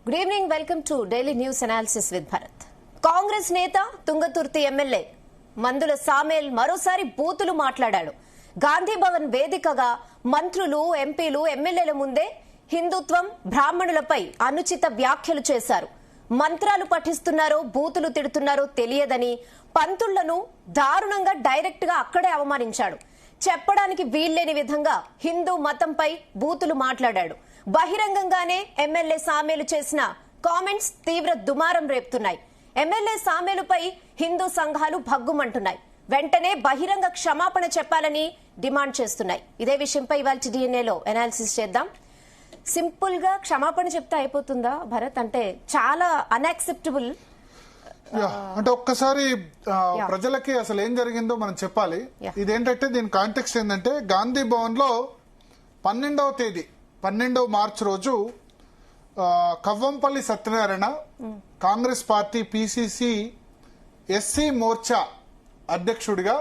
Good evening, welcome to daily news analysis with Bharat. Congress నేత Thungathurthi MLA మందుల సామేల్ మరోసారి బూతులు మాట్లాడాడు. గాంధీ భవన్ వేదికగా మంత్రులు, ఎంపీలు, ఎమ్మెల్యేల ముందే హిందుత్వం, బ్రాహ్మణులపై అనుచిత వ్యాఖ్యలు చేశారు. మంత్రాలు పఠిస్తున్నారో బూతులు తిడుతున్నారో తెలియదని పంతుళ్లను దారుణంగా డైరెక్ట్ గా అక్కడే అవమానించాడు. చెప్పడానికి వీల్లేని విధంగా హిందూ మతంపై బూతులు మాట్లాడాడు. బహిరంగంగానే ఎమ్మెల్యే సామేలు చేసిన కామెంట్స్ తీవ్ర దుమారం రేపుతున్నాయి. ఎమ్మెల్యే సామేలుపై హిందూ సంఘాలు భగ్గుమంటున్నాయి. వెంటనే బహిరంగ క్షమాపణ చెప్పాలని డిమాండ్ చేస్తున్నాయి. ఇదే విషయంపై ఇవాళ డిఎన్ఏలో అనాలిసిస్ చేద్దాం. సింపుల్ గా క్షమాపణ చెప్తే అయిపోతుందా భరత్? అంటే చాలా అన్యాక్సెప్టబుల్. అంటే ఒక్కసారి ప్రజలకి అసలు ఏం జరిగిందో మనం చెప్పాలి. ఇదేంటంటే దీని కాంటెక్స్ట్ ఏంటంటే గాంధీ భవన్ లో 12 మార్చి రోజు Kavvampalli Satyanarayana Congress party PCC SC Morcha అధ్యక్షుడిగా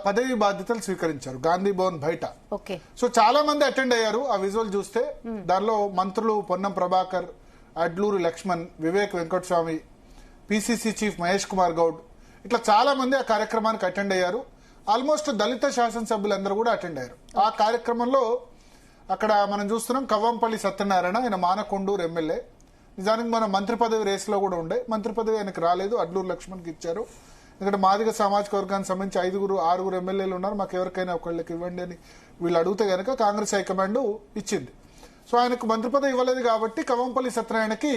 పదవి బాధ్యతలు స్వీకరించారు గాంధీ భవన్ బయట. సో చాలా మంది అటెండ్ అయ్యారు. ఆ విజువల్ చూస్తే దానిలో మంత్రులు పొన్నం ప్రభాకర్, అడ్లూరు లక్ష్మణ్, వివేక్ వెంకటస్వామి, పిసిసి చీఫ్ మహేష్ కుమార్ గౌడ్, ఇట్లా చాలా మంది ఆ కార్యక్రమానికి అటెండ్ అయ్యారు. ఆల్మోస్ట్ దళిత శాసనసభ్యులందరూ కూడా అటెండ్ అయ్యారు. ఆ కార్యక్రమంలో అక్కడ మనం చూస్తున్నాం కవ్వంపల్లి సత్యనారాయణ, ఆయన మానకొండూరు ఎమ్మెల్యే. నిజానికి మన మంత్రి పదవి రేసులో కూడా ఉండే, మంత్రి పదవి ఆయనకు రాలేదు, అడ్లూరు లక్ష్మణ్కి ఇచ్చారు. ఇక్కడ మాదిగ సామాజిక వర్గానికి సంబంధించి 6 ఎమ్మెల్యేలు ఉన్నారు, మాకు ఎవరికైనా ఒకళ్ళకి ఇవ్వండి అని వీళ్ళు అడిగితే గనక కాంగ్రెస్ హైకమాండ్ ఇచ్చింది. సో ఆయనకు మంత్రి పదవి ఇవ్వలేదు కాబట్టి కవ్వంపల్లి సత్యనారాయణకి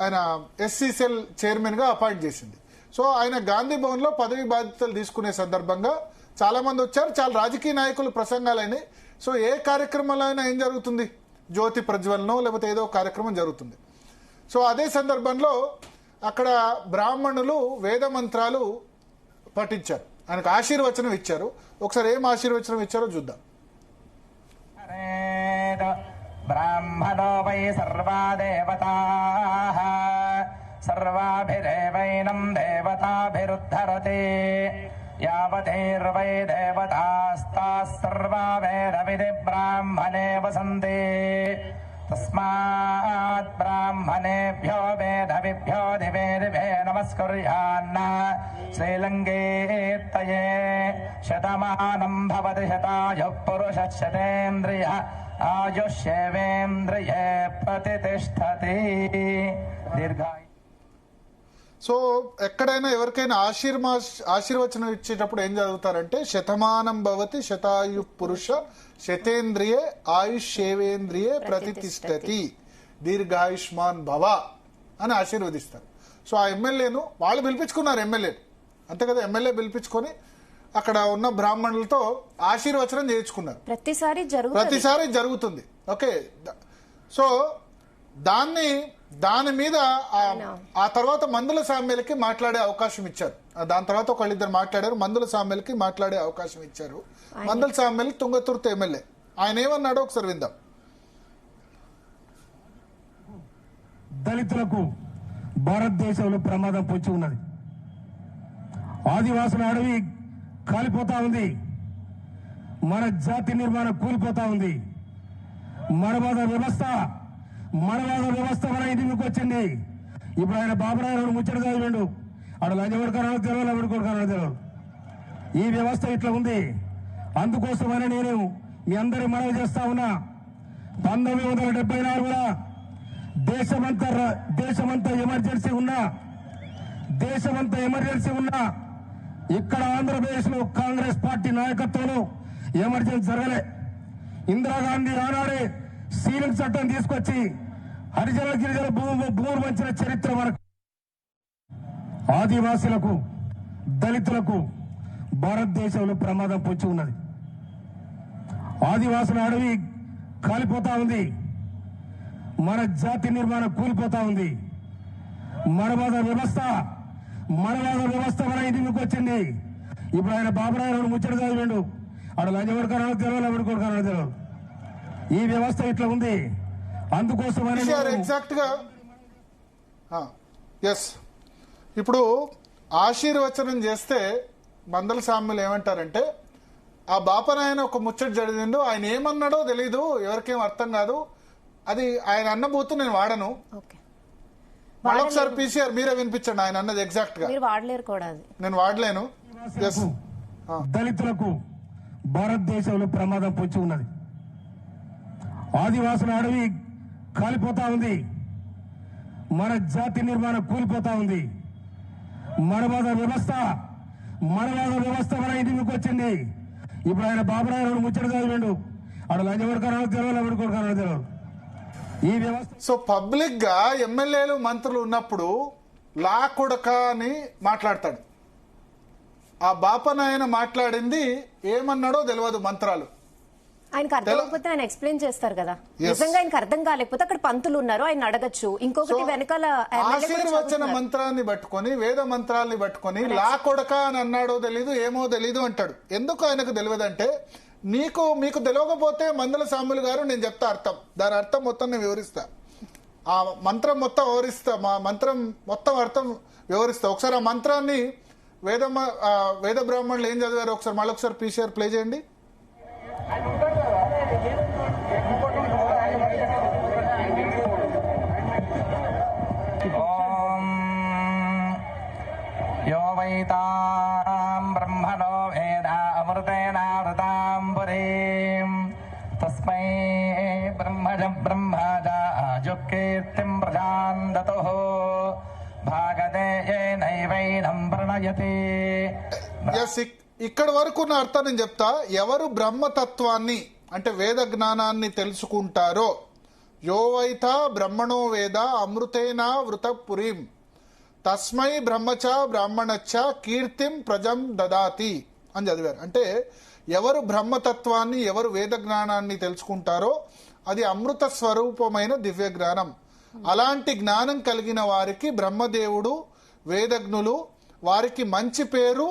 ఆయన ఎస్సీసీఎల్ చైర్మన్ గా అపాయింట్ చేసింది. సో ఆయన గాంధీ భవన్ లో పదవి బాధ్యతలు తీసుకునే సందర్భంగా చాలా మంది వచ్చారు, చాలా రాజకీయ నాయకులు ప్రసంగాలైనాయి. సో ఏ కార్యక్రమంలో అయినా ఏం జరుగుతుంది, జ్యోతి ప్రజ్వలనో లేకపోతే ఏదో కార్యక్రమం జరుగుతుంది. సో అదే సందర్భంలో అక్కడ బ్రాహ్మణులు వేద మంత్రాలు పఠించారు, ఆయనకు ఆశీర్వచనం ఇచ్చారు. ఒకసారి ఏం ఆశీర్వచనం ఇచ్చారో చూద్దాం. బ్రాహ్మణో వై సర్వా దేవతాః సర్వాభిరేవైనం దేవతాభిరుద్ధరతే యావతైర్వై దేవతాస్తాః సర్వా వేదవిధి బ్రాహ్మణే వసంతే తస్మాత్ బ్రాహ్మణేభ్యో వేదవిభ్యో దివే దివే నమస్కుర్యాన్న శ్రీలంకేత్తయే శతమానం భవతి శతాయుః పురుషः శతేంద్రియः ఆయుష్యేవేంద్రియే ప్రతిష్ఠతి దీర్ఘాయు. సో ఎక్కడైనా ఎవరికైనా ఆశీర్వచనం ఇచ్చేటప్పుడు ఏం చదువుతారంటే శతమానం భవతి శతాయు పురుష శతేంద్రియే ఆయుష్యేవేంద్రియే ప్రతిష్ఠతి దీర్ఘాయుష్మాన్ భవ అని ఆశీర్వదిస్తారు. సో ఆ ఎమ్మెల్యేను వాళ్ళు పిలిపించుకున్నారు, ఎమ్మెల్యేను అంతే కదా, ఎమ్మెల్యే పిలిపించుకొని అక్కడ ఉన్న బ్రాహ్మణులతో ఆశీర్వచనం చేయించుకున్నారు. ప్రతిసారి జరుగుతుంది. ఓకే, సో దాని మీద ఆ తర్వాత మందుల సామ్యాలకి మాట్లాడే అవకాశం ఇచ్చారు. దాని తర్వాత ఒకళ్ళిద్దరు మాట్లాడారు, మందుల సామ్యాలకి మాట్లాడే అవకాశం ఇచ్చారు. మందుల సామ్యాలు తుంగతుర్తి ఎమ్మెల్యే, ఆయన ఏమన్నాడో ఒకసారి విందాం. దళితులకు భారతదేశంలో ప్రమాదం పొంచి ఉన్నది. ఆదివాసుల అడవి కాలిపోతా ఉంది, మన జాతి నిర్మాణం కూలిపోతా ఉంది. మనవాద వ్యవస్థ మన ఇంటికి వచ్చింది. ఇప్పుడు ఆయన బాబురావు ముచ్చట చదివిండు, ఆడు లంచగొడకరావు తెలియదు, ఎవరికొడకరావు తెలియదు. ఈ వ్యవస్థ ఇట్లా ఉంది. అందుకోసమని నేను మీ అందరి మనవి చేస్తా ఉన్నా, 1974 దేశమంతా ఎమర్జెన్సీ ఉన్నా ఇక్కడ ఆంధ్రప్రదేశ్ లో కాంగ్రెస్ పార్టీ నాయకత్వంలో ఎమర్జెన్సీ జరగలే. ఇందిరాగాంధీ ఆనాడే సీలింగ్ చట్టం తీసుకొచ్చి హరిజన గిరిజన భూములు వంచిన చరిత్ర మనకు. ఆదివాసులకు, దళితులకు భారతదేశంలో ప్రమాదం పొంచి ఉన్నది. ఆదివాసుల అడవి కాలిపోతా ఉంది, మన జాతి నిర్మాణం కూలిపోతా ఉంది. మనవాద వ్యవస్థ మన ఇంటికి వచ్చింది. ఇప్పుడు ఆయన బాబురావు ముచ్చట చదివిండు, ఆడు లంచగొడకరావు తెలియదు, ఎవరికొడకరావు తెలియదు. ఈ వ్యవస్థ ఇట్లా ఉంది. అందుకోసమని ఎగ్జాక్ట్ గా ఎస్ ఇప్పుడు ఆశీర్వచనం చేస్తే మందల సామ్యులు ఏమంటారంటే ఆ బాపనాయన ఒక ముచ్చట జరిగిండు, ఆయన ఏమన్నాడో తెలీదు, ఎవరికేం అర్థం కాదు, అది ఆయన అన్న బూతు నేను వాడను. ఓకే, మళ్ళొకసారి పీసీఆర్ మీరే వినిపించండి ఆయన అన్నది ఎగ్జాక్ట్ గా. మీరు వాడలేరు కూడా అది. నేను వాడలేను. Yes. దళితులకు భారతదేశంలో ప్రమాదం పొంచి ఉన్నది. ఆదివాసుల అడవి కాలిపోతా ఉంది. మన జాతి నిర్మాణం కూలిపోతా ఉంది. మనవాద వ్యవస్థ మన ఇంటికి వచ్చింది. ఇప్పుడు ఆయన బాబురాయన ముచ్చట చదివిండు. ఆడు లంచగొడకారో తెలియదు, ఎవరు కొడుకారో తెలియదు. ఈ వ్యవస్థ సో పబ్లిక్ గా ఎమ్మెల్యేలు మంత్రులు ఉన్నప్పుడు లా కొడక అని మాట్లాడతాడు. ఆ బాపనాయన మాట్లాడింది ఏమన్నాడో తెలియదు మంత్రాలు. ఆయనకు అర్థం కాకపోతే ఆయన ఎక్స్ప్లెయిన్ చేస్తారు కదా. Yes. నిజంగా ఆయనకు అర్థం కాలేకపోతే అక్కడ పంతులు ఉన్నారు, ఆయన అడగచ్చు. ఇంకొకటి వెనకాల ఎమ్మెల్యే కూడా ఆశీర్వచన చదువుతున్నారు. మంత్రాన్ని పట్టుకొని వేద మంత్రాల్ని పట్టుకొని లా కొడక అని అన్నాడో తెలీదు ఏమో తెలీదు అంటాడు. ఎందుకు ఆయనకు తెలియదంటే మీకు తెలియకపోతే మందల సాములు గారు నేను చెప్తా అర్థం, దాని అర్థం మొత్తం నేను వివరిస్తా. ఆ మంత్రం మొత్తం వివరిస్తా, మా మంత్రం మొత్తం అర్థం వివరిస్తా. ఒకసారి ఆ మంత్రాన్ని వేద బ్రాహ్మణులు ఏం చదివారు ఒకసారి మళ్ళొకసారి పీసీఆర్ ప్లే చేయండి. ఓం యో వైతాం బ్రహ్మణో వేద అమృతేనావృతాం పురీం తస్మై బ్రహ్మజ ఆజుకీర్తిం ప్రజాన్ దతుః భాగదే నైవైనం ప్రణయతి. ఎస్, ఇక్కడ వరకు నా అర్థం నేను చెప్తా. ఎవరు బ్రహ్మతత్వాన్ని అంటే వేద జ్ఞానాన్ని తెలుసుకుంటారో యోవైత బ్రహ్మణో వేద అమృతేనా వృత పురీం తస్మై బ్రహ్మచ బ్రాహ్మణచ్చ కీర్తిం ప్రజం దదాతి అని చదివారు. అంటే ఎవరు బ్రహ్మతత్వాన్ని ఎవరు వేద జ్ఞానాన్ని తెలుసుకుంటారో అది అమృత స్వరూపమైన దివ్య జ్ఞానం. అలాంటి జ్ఞానం కలిగిన వారికి బ్రహ్మదేవుడు వేదజ్ఞులు వారికి మంచి పేరు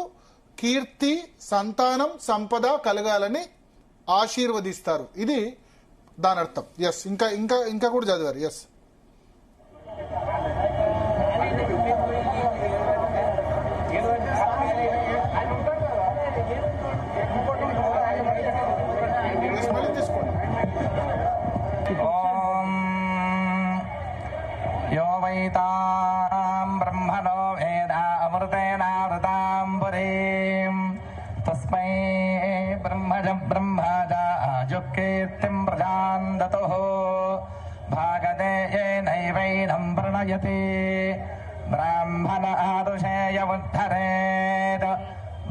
కీర్తి సంతానం సంపద కలగాలని ఆశీర్వదిస్తారు. ఇది దాని అర్థం. ఎస్, ఇంకా కూడా చదివారు. ఎస్, మళ్ళీ తీసుకోండి. ఓం యో వైతాం బ్రహ్మణో వేద అమృతేనావృతాం పురీం తస్మై బ్రహ్మజ ఆజుకీర్తిం ప్రజాన్ దతుః భాగదే నైవైనం ప్రణయతి. బ్రాహ్మణ ఆదుషేయముద్ధరేత్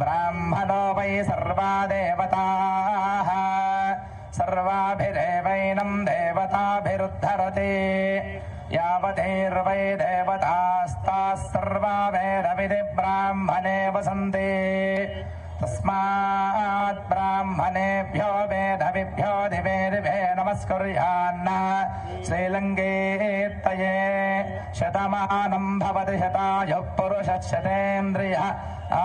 బ్రాహ్మణో వై సర్వా దేవతాః సర్వాభిరేవైనం దేవతాభిరుద్ధరతి. యావతైర్వై దేవతాస్తాః సర్వా వేదవిధి బ్రాహ్మణే వసంతి. తస్మాత్ బ్రాహ్మణేభ్యో వేదవిభ్యో దివే దివే నమస్కుర్యాన్న. శ్రీలంకేత్తయే శతమానం భవతి శతాయుః పురుషः శతేంద్రియ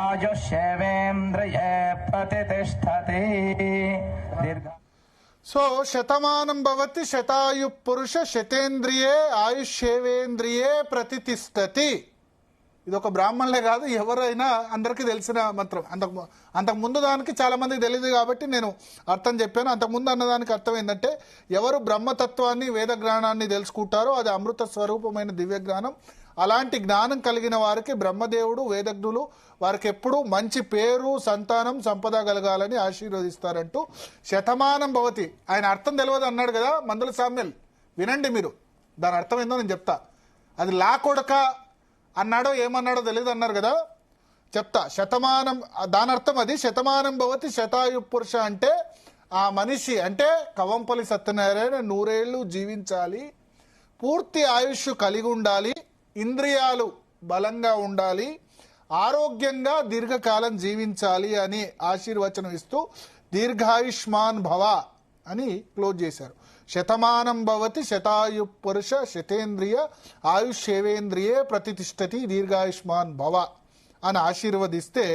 ఆయుష్యేవేంద్రియే ప్రతిష్టతి. దీర్ఘ సో శతమానం భవతి శతాయు పురుష శతేంద్రియే ఆయుష్యేవేంద్రియే ప్రతిష్టతి. ఇది ఒక బ్రాహ్మణులే కాదు ఎవరైనా అందరికీ తెలిసిన మంత్రం. అంతకు ముందు దానికి చాలా మందికి తెలియదు కాబట్టి నేను అర్థం చెప్పాను. అంతకుముందు అన్నదానికి అర్థం ఏంటంటే ఎవరు బ్రహ్మతత్వాన్ని వేద జ్ఞానాన్ని తెలుసుకుంటారో అది అమృత స్వరూపమైన దివ్య జ్ఞానం. అలాంటి జ్ఞానం కలిగిన వారికి బ్రహ్మదేవుడు వేదజ్ఞులు వారికి ఎప్పుడూ మంచి పేరు సంతానం సంపద కలగాలని ఆశీర్వదిస్తారంటూ శతమానం భవతి. ఆయన అర్థం తెలియదు అన్నాడు కదా మందుల సామ్యల్, వినండి మీరు. దాని అర్థం ఏందో నేను చెప్తా. అది లా కొడక అన్నాడో ఏమన్నాడో తెలియదు అన్నారు కదా, చెప్తా. శతమానం దాని అర్థం అది. శతమానం భవతి శతాయు పురుష అంటే ఆ మనిషి అంటే కవంపల్లి సత్యనారాయణ 100 ఏళ్ళు జీవించాలి, పూర్తి ఆయుష్ కలిగి ఉండాలి, ఇంద్రియాలు బలంగా ఉండాలి, ఆరోగ్యంగా దీర్ఘకాలం జీవించాలి అని ఆశీర్వచనం ఇస్తూ దీర్ఘాయుష్మాన్ భవ అని క్లోజ్ చేశారు. శతమానం భవతి శతాయు పురుష శతేంద్రియ ఆయుష్యేవేంద్రియే ప్రతిష్టతి దీర్ఘాయుష్మాన్ భవ అని ఆశీర్వదిస్తే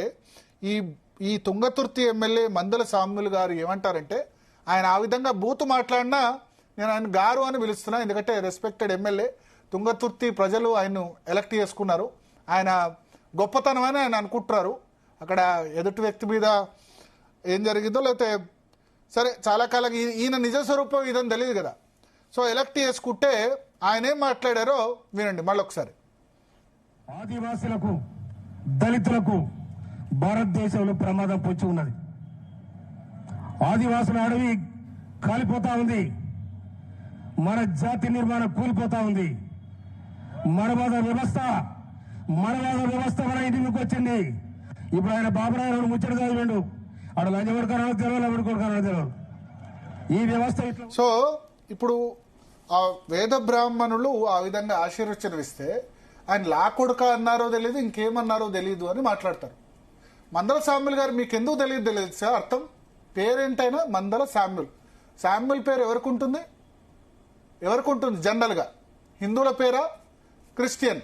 ఈ తుంగతుర్తి ఎమ్మెల్యే మందల సామ్యులు గారు ఏమంటారంటే ఆయన ఆ విధంగా బూతు మాట్లాడినా నేను ఆయన గారు అని పిలుస్తున్నా. ఎందుకంటే రెస్పెక్టెడ్ ఎమ్మెల్యే, తుంగతుర్తి ప్రజలు ఆయన్ను ఎలక్ట్ చేసుకున్నారు. ఆయన గొప్పతనం అని ఆయన అనుకుంటున్నారు. అక్కడ ఎదుటి వ్యక్తి మీద ఏం జరిగిందో లేకపోతే సరే చాలా కాలం ఈయన నిజ స్వరూపం ఇదని తెలియదు కదా. సో ఎలక్ట్ చేసుకుంటే ఆయన ఏం మాట్లాడారో వినండి మళ్ళొకసారి. ఆదివాసులకు దళితులకు భారతదేశంలో ప్రమాదం పొంచి ఉన్నది. ఆదివాసుల అడవి కాలిపోతా ఉంది. మన జాతి నిర్మాణం కూలిపోతా ఉంది. మనవాద వ్యవస్థ మన ఇంటికి వచ్చింది. ఇప్పుడు ఆయన బాబురావు ముచ్చట చదివిండు. ఆడు లంచగొడుకనో తెలియదు, ఎవడుకొడుకనో తెలియదు. ఈ వ్యవస్థ ఇట్లా. సో ఇప్పుడు ఆ వేద బ్రాహ్మణులు ఆ విధంగా ఆశీర్వచనం ఇస్తే ఆయన లా కొడుక అన్నారో తెలియదు, ఇంకేమన్నారో తెలియదు అని మాట్లాడతారు. మందల సామ్యుల్ గారు మీకు ఎందుకు తెలియదు సార్ అర్థం? పేరేంటైనా మందల సామ్యుల్. సామ్యుల్ పేరు ఎవరికి ఉంటుంది? జనరల్ గా హిందువుల పేరా, క్రిస్టియన్?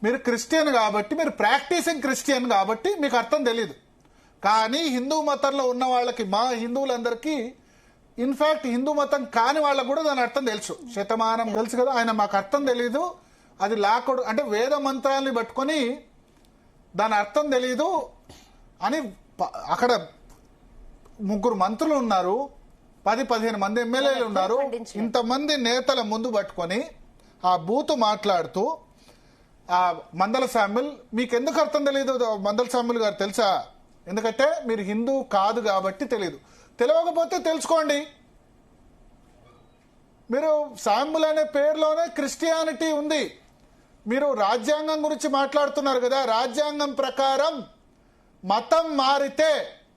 మీరు క్రిస్టియన్ కాబట్టి, మీరు ప్రాక్టీసింగ్ క్రిస్టియన్ కాబట్టి మీకు అర్థం తెలియదు. కానీ హిందూ మతంలో ఉన్న వాళ్ళకి, మా హిందువులందరికీ, ఇన్ఫాక్ట్ హిందూ మతం కాని వాళ్ళకు కూడా దాని అర్థం తెలుసు. శతమానం తెలుసు కదా. ఆయన మాకు అర్థం తెలీదు, అది లాకొడు అంటే వేద మంత్రాలని పట్టుకొని దాని అర్థం తెలీదు అని. అక్కడ 3 మంత్రులు ఉన్నారు, 10-15 మంది ఎమ్మెల్యేలు ఉన్నారు. ఇంతమంది నేతల ముందు పట్టుకొని ఆ బూతు మాట్లాడుతూ ఆ మందల సామ్యుల్ మీకు ఎందుకు అర్థం తెలియదు? మందల సామ్యుల్ గారు తెలుసా? ఎందుకంటే మీరు హిందూ కాదు కాబట్టి తెలియదు. తెలియకపోతే తెలుసుకోండి. మీరు సామ్యుల్ అనే పేరులోనే క్రిస్టియానిటీ ఉంది. మీరు రాజ్యాంగం గురించి మాట్లాడుతున్నారు కదా. రాజ్యాంగం ప్రకారం మతం మారితే,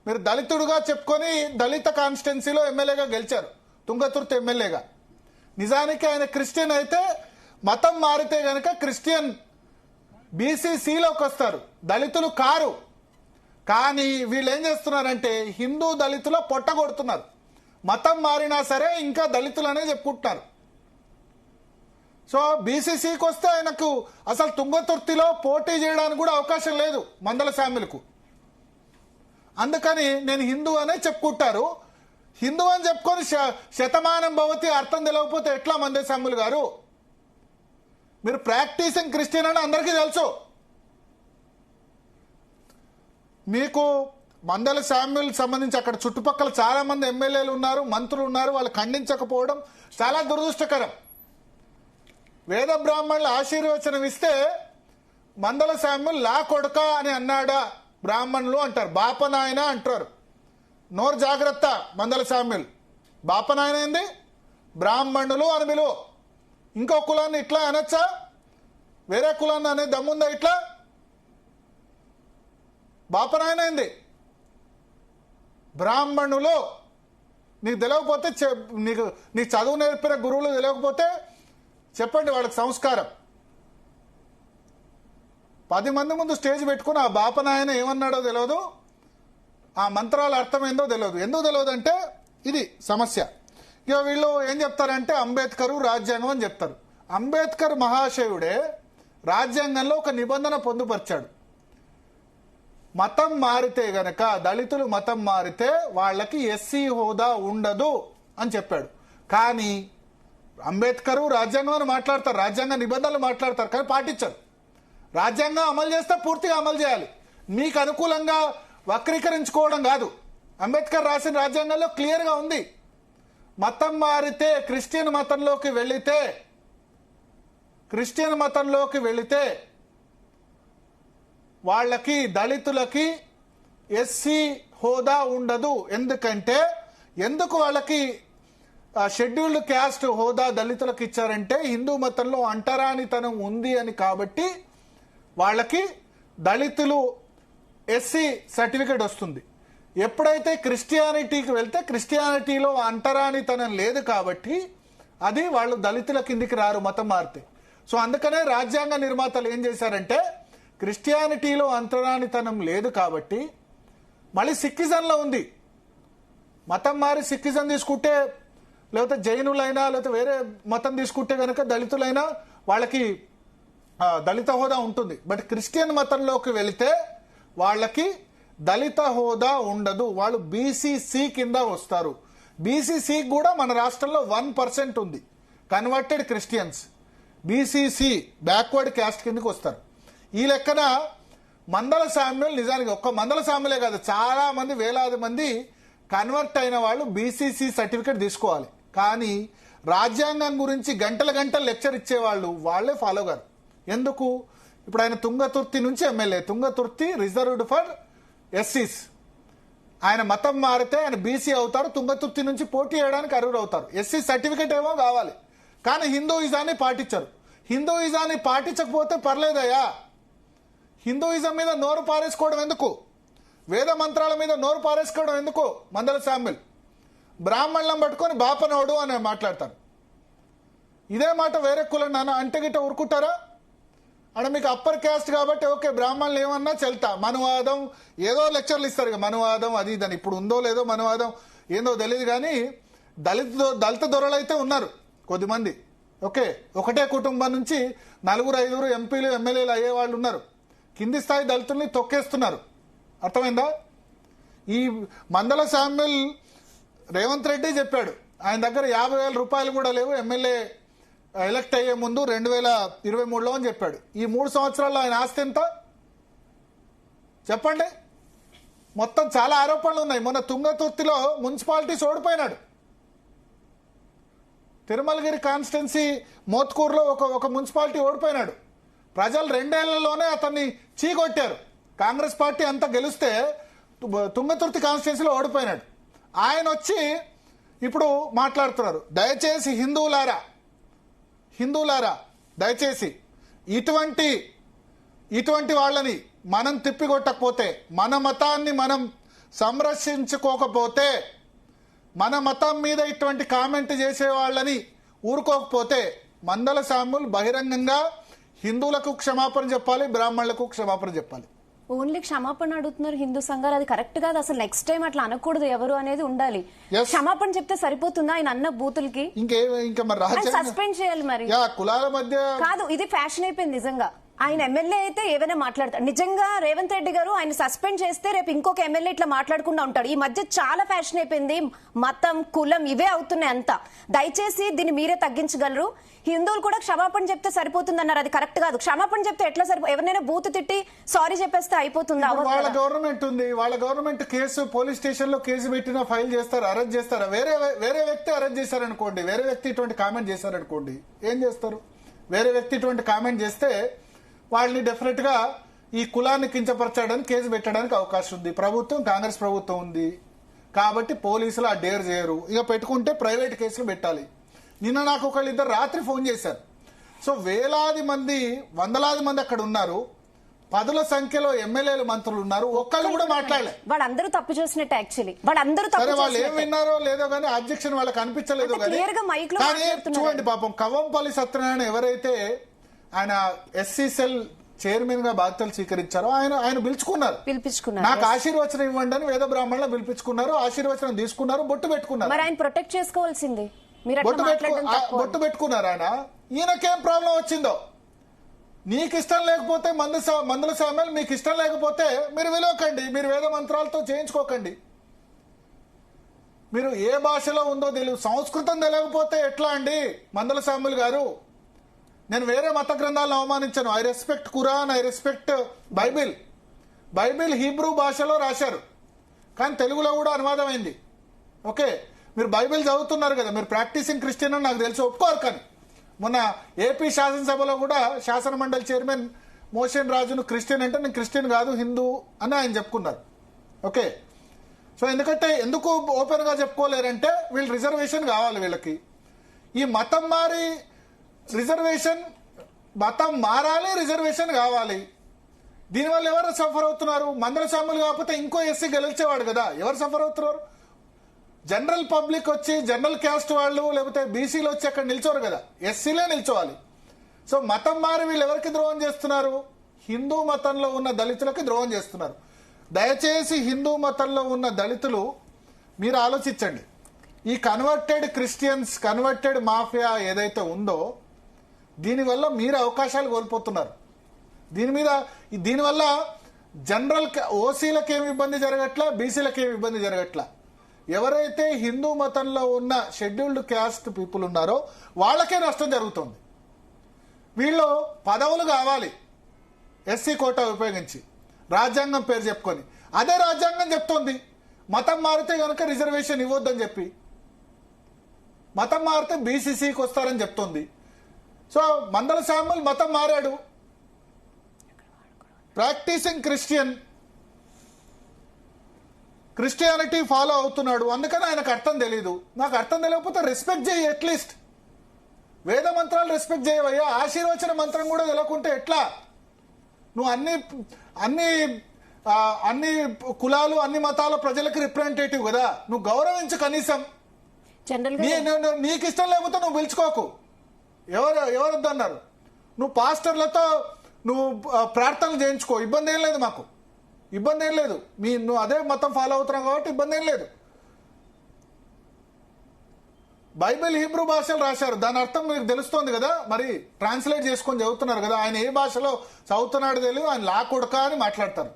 మీరు దళితుడుగా చెప్పుకొని దళిత కాన్స్టిట్యున్సీలో ఎమ్మెల్యేగా గెలిచారు, తుంగతుర్తి ఎమ్మెల్యేగా. నిజానికి ఆయన క్రిస్టియన్ అయితే మతం మారితే గనక క్రిస్టియన్ బీసీసీలోకి వస్తారు, దళితులు కారు. కానీ వీళ్ళు ఏం చేస్తున్నారంటే హిందూ దళితుల పొట్ట కొడుతున్నారు. మతం మారినా సరే ఇంకా దళితులనే చెప్పుకుంటున్నారు. సో బీసీసీకి వస్తే ఆయనకు అసలు తుంగతుర్తిలో పోటీ చేయడానికి కూడా అవకాశం లేదు మందల సామ్యులకు. అందుకని నేను హిందూ అనే చెప్పుకుంటారు. హిందూ అని చెప్పుకొని శతమానం భవతి అర్థం తెలియకపోతే ఎట్లా మందల సామ్యులు గారు? మీరు ప్రాక్టీసింగ్ క్రిస్టియన్ అని అందరికీ తెలుసు. మీకు మందల సామ్యుల్ సంబంధించి అక్కడ చుట్టుపక్కల చాలా మంది ఎమ్మెల్యేలు ఉన్నారు, మంత్రులు ఉన్నారు. వాళ్ళు ఖండించకపోవడం చాలా దురదృష్టకరం. వేద బ్రాహ్మణులు ఆశీర్వచనం ఇస్తే మందల సామ్యుల్ లా కొడుక అని అన్నాడా బ్రాహ్మణులు అంటారు, బాపనాయన అంటారు. నోరు జాగ్రత్త మందల సామ్యుల్. బాపనాయన ఏంది? బ్రాహ్మణులు అని పిలువు. ఇంకో కులాన్ని ఇట్లా అనొచ్చా? వేరే కులాన్ని అనే దమ్ముందా ఇట్లా? బాపనాయన ఏంది? బ్రాహ్మణులు. నీకు తెలియకపోతే నీకు చదువు నేర్పిన గురువులు తెలియకపోతే చెప్పండి వాళ్ళకి సంస్కారం. 10 మంది ముందు స్టేజ్ పెట్టుకుని ఆ బాపనాయన ఏమన్నాడో తెలియదు, ఆ మంత్రాల అర్థమైందో తెలియదు. ఎందుకు తెలియదు అంటే ఇది సమస్య. ఇక వీళ్ళు ఏం చెప్తారంటే అంబేద్కర్ రాజ్యాంగం అని చెప్తారు. అంబేద్కర్ మహాశయుడే రాజ్యాంగంలో ఒక నిబంధన పొందుపరిచాడు. మతం మారితే గనక, దళితులు మతం మారితే వాళ్ళకి ఎస్సీ హోదా ఉండదు అని చెప్పాడు. కానీ అంబేద్కర్ రాజ్యాంగం అని మాట్లాడతారు, రాజ్యాంగ నిబంధనలు మాట్లాడతారు, కానీ పాటించారు. రాజ్యాంగం అమలు చేస్తే పూర్తిగా అమలు చేయాలి. మీకు అనుకూలంగా వక్రీకరించుకోవడం కాదు. అంబేద్కర్ రాసిన రాజ్యాంగంలో క్లియర్గా ఉంది. మతం మారితే, క్రిస్టియన్ మతంలోకి వెళితే వాళ్ళకి, దళితులకి ఎస్సీ హోదా ఉండదు. ఎందుకు వాళ్ళకి షెడ్యూల్డ్ క్యాస్ట్ హోదా దళితులకు ఇచ్చారంటే హిందూ మతంలో అంటరానితనం ఉంది అని. కాబట్టి వాళ్ళకి దళితులు ఎస్సీ సర్టిఫికేట్ వస్తుంది. ఎప్పుడైతే క్రిస్టియానిటీకి వెళ్తే క్రిస్టియానిటీలో అంటరానితనం లేదు కాబట్టి అది వాళ్ళు దళితుల కిందికి రారు మతం మారితే. సో అందుకనే రాజ్యాంగ నిర్మాతలు ఏం చేశారంటే క్రిస్టియానిటీలో అంటరానితనం లేదు కాబట్టి, మళ్ళీ సిక్కిజంలో ఉంది. మతం మారి సిక్కిజం తీసుకుంటే, లేకపోతే జైనులైనా, లేకపోతే వేరే మతం తీసుకుంటే కనుక దళితులైనా వాళ్ళకి దళిత హోదా ఉంటుంది. బట్ క్రిస్టియన్ మతంలోకి వెళితే వాళ్ళకి దళిత హోదా ఉండదు. వాళ్ళు బీసీసీ కింద వస్తారు. బీసీసీ కూడా మన రాష్ట్రంలో 1% ఉంది converted Christians. BCC backward caste కిందకి వస్తారు. ఈ లెక్కన మందల సామ్యుల్, నిజానికి ఒక్క మందల సామ్యులే కాదు, చాలా మంది, వేలాది మంది కన్వర్ట్ అయిన వాళ్ళు బీసీసీ సర్టిఫికేట్ తీసుకోవాలి. కానీ రాజ్యాంగం గురించి గంటల గంటలు లెక్చర్ ఇచ్చేవాళ్ళు వాళ్ళే ఫాలో గారు. ఎందుకు? ఇప్పుడు ఆయన తుంగతుర్తి నుంచి ఎమ్మెల్యే, తుంగతుర్తి రిజర్వ్డ్ ఫర్ ఎస్సీస్. ఆయన మతం మారితే ఆయన బీసీ అవుతారు, తుంగతుర్తి నుంచి పోటీ చేయడానికి అర్హులు అవుతారు. ఎస్సీ సర్టిఫికేట్ ఏమో కావాలి, కానీ హిందూయిజాన్ని పాటించరు. హిందూయిజాన్ని పాటించకపోతే పర్లేదయ్యా, హిందూయిజం మీద నోరు పారేసుకోవడం ఎందుకు? వేద మంత్రాల మీద నోరు పారేసుకోవడం ఎందుకు? మందల శామ్యుల్ బ్రాహ్మణులను పట్టుకొని బాపనోడు అని మాట్లాడతారు. ఇదే మాట వేరే కులం నాన్న అంటే గిట్ట ఊరుకుంటారా? అంటే మీకు అప్పర్ క్యాస్ట్ కాబట్టి ఓకే, బ్రాహ్మణులు ఏమన్నా చెల్తా, మనువాదం ఏదో లెక్చర్లు ఇస్తారు, ఇక మనువాదం అది ఇదని. ఇప్పుడు ఉందో లేదో మనువాదం ఏందో తెలియదు, కానీ దళిత దొరలు అయితే ఉన్నారు కొద్దిమంది. ఓకే, ఒకటే కుటుంబం నుంచి 4-5 ఎంపీలు ఎమ్మెల్యేలు అయ్యే వాళ్ళు ఉన్నారు. కింది స్థాయి దళితుల్ని తొక్కేస్తున్నారు. అర్థమైందా? ఈ మందల శామ్యుల్ రేవంత్ రెడ్డి చెప్పాడు ఆయన దగ్గర 50,000 రూపాయలు కూడా లేవు ఎమ్మెల్యే ఎలక్ట్ అయ్యే ముందు 2023లో అని చెప్పాడు. ఈ 3 సంవత్సరాల్లో ఆయన ఆస్తి ఎంత చెప్పండి? మొత్తం చాలా ఆరోపణలు ఉన్నాయి. మొన్న తుంగతుర్తిలో మున్సిపాలిటీస్ ఓడిపోయినాడు. తిరుమలగిరి కాన్స్టిట్యున్సీ మోత్కూరులో ఒక మున్సిపాలిటీ ఓడిపోయినాడు. ప్రజలు 2 ఏళ్లలోనే అతన్ని చీకొట్టారు. కాంగ్రెస్ పార్టీ అంతా గెలిస్తే తుంగతుర్తి కాన్స్టిట్యున్సీలో ఓడిపోయినాడు. ఆయన వచ్చి ఇప్పుడు మాట్లాడుతున్నారు, దయచేసి హిందువులారా దయచేసి ఇటువంటి వాళ్ళని మనం తిప్పికొట్టకపోతే, మన మతాన్ని మనం సంరక్షించుకోకపోతే, మన మతం మీద ఇటువంటి కామెంట్ చేసే వాళ్ళని ఊరుకోకపోతే మందల శామ్యుల్ బహిరంగంగా హిందువులకు క్షమాపణ చెప్పాలి, బ్రాహ్మణులకు క్షమాపణ చెప్పాలి. ఓన్లీ క్షమాపణ అడుగుతున్నారు హిందూ సంఘాలు, అది కరెక్ట్ కాదు. అసలు నెక్స్ట్ టైం అట్లా అనకూడదు ఎవరు అనేది ఉండాలి. క్షమాపణ చెప్తే సరిపోతుందా ఆయన అన్న బూతులకి? ఇంకా మరి సస్పెండ్ చేయాలి. మరి కులాల మధ్య కాదు, ఇది ఫ్యాషన్ అయిపోయింది నిజంగా. ఆయన ఎమ్మెల్యే అయితే ఏమైనా మాట్లాడతాడు. నిజంగా రేవంత్ రెడ్డి గారు ఆయన సస్పెండ్ చేస్తే రేపు ఇంకొక ఎమ్మెల్యే ఇట్లా మాట్లాడకుండా ఉంటాడు. ఈ మధ్య చాలా ఫ్యాషన్ అయిపోయింది, మతం కులం ఇవే అవుతున్నాయి అంతా. దయచేసి దీన్ని మీరే తగ్గించగలరు. హిందువులు కూడా క్షమాపణ చెప్తే సరిపోతుంది అన్నారు, అది కరెక్ట్ కాదు. క్షమాపణ చెప్తే ఎట్లా ఎవరినైనా బూతు తిట్టి సారీ చెప్పేస్తే అయిపోతుందా? వాళ్ళ గవర్నమెంట్ ఉంది, వాళ్ళ గవర్నమెంట్ కేసు పోలీస్ స్టేషన్ లో కేసు పెట్టినా ఫైల్ చేస్తారు, అరెస్ట్ చేస్తారు. వేరే వ్యక్తి అరెస్ట్ చేశారనుకోండి, వేరే వ్యక్తి ఇటువంటి కామెంట్ చేశారనుకోండి, ఏం చేస్తారు? వేరే వ్యక్తి ఇటువంటి కామెంట్ చేస్తే వాళ్ళని డెఫినెట్ గా ఈ కులాన్ని కించపరచడానికి కేసు పెట్టడానికి అవకాశం ఉంది. ప్రభుత్వం కాంగ్రెస్ ప్రభుత్వం ఉంది కాబట్టి పోలీసులు ఆ డేర్ చేయరు. ఇక పెట్టుకుంటే ప్రైవేట్ కేసులు పెట్టాలి. నిన్న నాకు ఒకళ్ళిద్దరు రాత్రి ఫోన్ చేశారు. సో వేలాది మంది, వందలాది మంది అక్కడ ఉన్నారు, 10ల సంఖ్యలో ఎమ్మెల్యేలు మంత్రులు ఉన్నారు, ఒక్కళ్ళు కూడా మాట్లాడలే. వాళ్ళందరూ తప్పు చేసినట్టు యాక్చువల్లీ వాళ్ళందరూ సరే, వాళ్ళు ఏం విన్నారో లేదో కానీ అబ్జెక్షన్ వాళ్ళకి అనిపించలేదు. కానీ చూడండి పాపం కవ్వంపల్లి సత్యనారాయణ ఎవరైతే ఆయన ఎస్సీ సెల్ చైర్మన్ గా బాధ్యతలు స్వీకరించారో ఆయన పిలుచుకున్నారు, నాకు ఆశీర్వచనం ఇవ్వండి అని వేద బ్రాహ్మణులు పిలిపించుకున్నారు, ఆశీర్వచనం తీసుకున్నారు, బొట్టు పెట్టుకున్నారు. మరి ఆయన ప్రొటెక్ట్ చేసుకోవాల్సింది, బొట్టు పెట్టుకున్నారు. ఆయన ఈయనకేం ప్రాబ్లం వచ్చిందో? నీకు ఇష్టం లేకపోతే మందుల శామ్యుల్ మీకు ఇష్టం లేకపోతే మీరు విలువకండి, మీరు వేద మంత్రాలతో చేయించుకోకండి. మీరు ఏ భాషలో ఉందో తెలియదు, సంస్కృతం తెలియకపోతే ఎట్లా అండి? మందుల శామ్యుల్ గారు, నేను వేరే మత గ్రంథాలను అవమానించాను. I respect Quran, I respect Bible Hebrew భాషలో రాశారు, కానీ తెలుగులో కూడా అనువాదం అయింది. ఓకే, మీరు బైబిల్ చదువుతున్నారు కదా, మీరు ప్రాక్టీసింగ్ క్రిస్టియన్ అని నాకు తెలిసి ఒప్పుకోరు. కానీ మొన్న ఏపీ శాసనసభలో కూడా శాసన మండలి చైర్మన్ మోషన్ రాజును క్రిస్టియన్ అంటే నేను క్రిస్టియన్ కాదు హిందూ అని ఆయన చెప్పుకున్నారు. ఓకే, సో ఎందుకు ఓపెన్ గా చెప్పుకోలేరంటే వీళ్ళు రిజర్వేషన్ కావాలి వీళ్ళకి. ఈ మతం మారాలి, రిజర్వేషన్ కావాలి. దీనివల్ల ఎవరు సఫర్ అవుతున్నారు? మందల శామ్యుల్ కాకపోతే ఇంకో ఎస్సీ గెలిచేవాడు కదా. ఎవరు సఫర్ అవుతున్నారు? జనరల్ పబ్లిక్ వచ్చి, జనరల్ క్యాస్ట్ వాళ్ళు లేకపోతే బీసీలు వచ్చి అక్కడ నిల్చోరు కదా, ఎస్సీలే నిల్చోవాలి. సో మతం మారి వీళ్ళు ఎవరికి ద్రోహం చేస్తున్నారు? హిందూ మతంలో ఉన్న దళితులకి ద్రోహం చేస్తున్నారు. దయచేసి హిందూ మతంలో ఉన్న దళితులు మీరు ఆలోచించండి. ఈ కన్వర్టెడ్ క్రిస్టియన్స్, కన్వర్టెడ్ మాఫియా ఏదైతే ఉందో దీనివల్ల మీరు అవకాశాలు కోల్పోతున్నారు. దీనివల్ల జనరల్ ఓసీలకు ఏమి ఇబ్బంది జరగట్లా, బీసీలకు ఏమి ఇబ్బంది జరగట్లా. ఎవరైతే హిందూ మతంలో ఉన్న షెడ్యూల్డ్ క్యాస్ట్ పీపుల్ ఉన్నారో వాళ్ళకే నష్టం జరుగుతుంది. వీళ్ళు పదవులు కావాలి ఎస్సీ కోటా ఉపయోగించి, రాజ్యాంగం పేరు చెప్పుకొని. అదే రాజ్యాంగం చెప్తోంది మతం మారితే కనుక రిజర్వేషన్ ఇవ్వద్దని చెప్పి. మతం మారితే బీసీసీకి వస్తారని చెప్తుంది. సో మందల శామ్యూల్ మతం మారాడు, ప్రాక్టీసింగ్ క్రిస్టియానిటీ ఫాలో అవుతున్నాడు. అందుకని ఆయనకు అర్థం తెలీదు. నాకు అర్థం తెలియకపోతే రెస్పెక్ట్ చేయి, అట్లీస్ట్ వేద మంత్రాలు రెస్పెక్ట్ చేయవయ్యా. ఆశీర్వచన మంత్రం కూడా తెలకుంటే ఎట్లా? నువ్వు అన్ని కులాలు అన్ని మతాల ప్రజలకు రిప్రజెంటేటివ్ కదా, నువ్వు గౌరవించు కనీసం. నీకు ఇష్టం లేకపోతే నువ్వు పిలుచుకోకు. ఎవరొద్దన్నారు? నువ్వు పాస్టర్లతో నువ్వు ప్రార్థనలు చేయించుకో, ఇబ్బంది ఏం లేదు, మాకు ఇబ్బంది ఏం లేదు. నువ్వు అదే మతం ఫాలో అవుతున్నావు కాబట్టి ఇబ్బంది ఏం లేదు. బైబిల్ హీబ్రూ భాషలు రాశారు, దాని అర్థం మీకు తెలుస్తోంది కదా, మరి ట్రాన్స్లేట్ చేసుకొని చదువుతున్నారు కదా. ఆయన ఏ భాషలో చదువుతున్నాడు తెలియదు, ఆయన లా కొడక అని మాట్లాడతారు.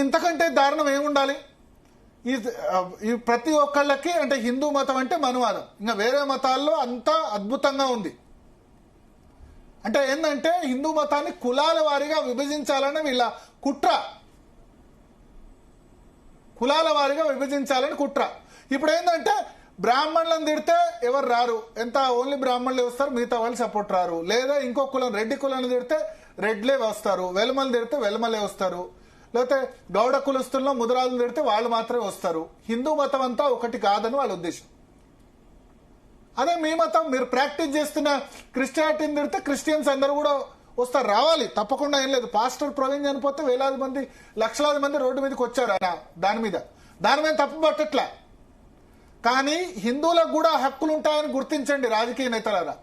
ఇంతకంటే దారుణం ఏముండాలి? ఈ ప్రతి ఒక్కళ్ళకి అంటే హిందూ మతం అంటే మనువాదం, ఇంకా వేరే మతాల్లో అంతా అద్భుతంగా ఉంది. అంటే ఏంటంటే హిందూ మతాన్ని కులాల వారీగా విభజించాలని వీళ్ళ కుట్ర, కులాల వారీగా విభజించాలని కుట్ర. ఇప్పుడు ఏంటంటే బ్రాహ్మణులను తిడితే ఎవరు రారు, ఎంత ఓన్లీ బ్రాహ్మణులే వస్తారు, మిగతా వాళ్ళు సపోర్ట్ రారు. లేదా ఇంకో కులం రెడ్డి కులాన్ని తిడితే రెడ్లే వస్తారు, వెలమలు తిడితే వెలమలే వస్తారు, లేకపోతే గౌడ కులస్తుల్లో ముదరాజులు తిడితే వాళ్ళు మాత్రమే వస్తారు. హిందూ మతం అంతా ఒకటి కాదని వాళ్ళ ఉద్దేశం. అదే మీ మతం, మీరు ప్రాక్టీస్ చేస్తున్న క్రిస్టియానిటీని తిడితే క్రిస్టియన్స్ అందరూ కూడా వస్తారు, రావాలి తప్పకుండా, ఏం లేదు. పాస్టర్ ప్రవీణ్ చనిపోతే వేలాది మంది లక్షలాది మంది రోడ్డు మీదకి వచ్చారు ఆయన దాని మీద తప్పు పట్టట్లే. కానీ హిందువులకు కూడా హక్కులు ఉంటాయని గుర్తించండి రాజకీయ నేతలారా.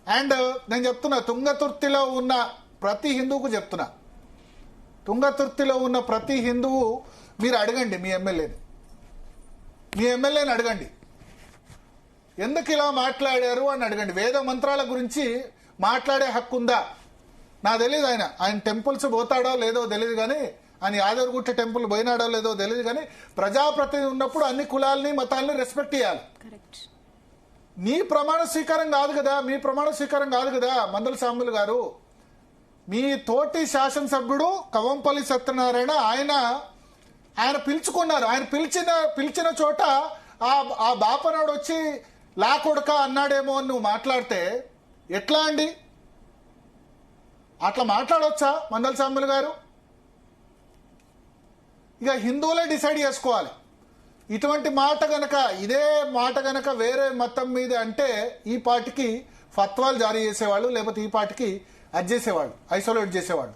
అండ్ నేను చెప్తున్నా, తుంగతుర్తిలో ఉన్న ప్రతి హిందువుకు చెప్తున్నా, తుంగతుర్తిలో ఉన్న ప్రతి హిందువు మీరు అడగండి మీ ఎమ్మెల్యేని అడగండి, ఎందుకు ఇలా మాట్లాడారు అని అడగండి. వేద మంత్రాల గురించి మాట్లాడే హక్కు ఉందా? నాకు తెలియదు. ఆయన టెంపుల్స్ పోతాడో లేదో తెలియదు, కానీ ఆయన యాదగిరిగుట్ట టెంపుల్ పోయినాడో లేదో తెలియదు, కానీ ప్రజాప్రతినిధి ఉన్నప్పుడు అన్ని కులాలని మతాలని రెస్పెక్ట్ చేయాలి. మీ ప్రమాణ స్వీకారం కాదు కదా మందల శామ్యూల్ గారు. మీ తోటి శాసనసభ్యుడు కవంపల్లి సత్యనారాయణ ఆయన పిలుచుకున్నారు. ఆయన పిలిచిన చోట ఆ బాపనాడు వచ్చి లా కొడక అన్నాడేమో అని నువ్వు మాట్లాడితే ఎట్లా అండి? అట్లా మాట్లాడొచ్చా మందల శామ్యూల్ గారు? ఇక హిందువులే డిసైడ్ చేసుకోవాలి. ఇటువంటి మాట గనక, ఇదే మాట గనక వేరే మతం మీద అంటే ఈ పార్టీకి ఫత్వాలు జారీ చేసేవాళ్ళు, లేకపోతే ఈ పార్టీకి అది చేసేవాళ్ళు, ఐసోలేట్ చేసేవాళ్ళు.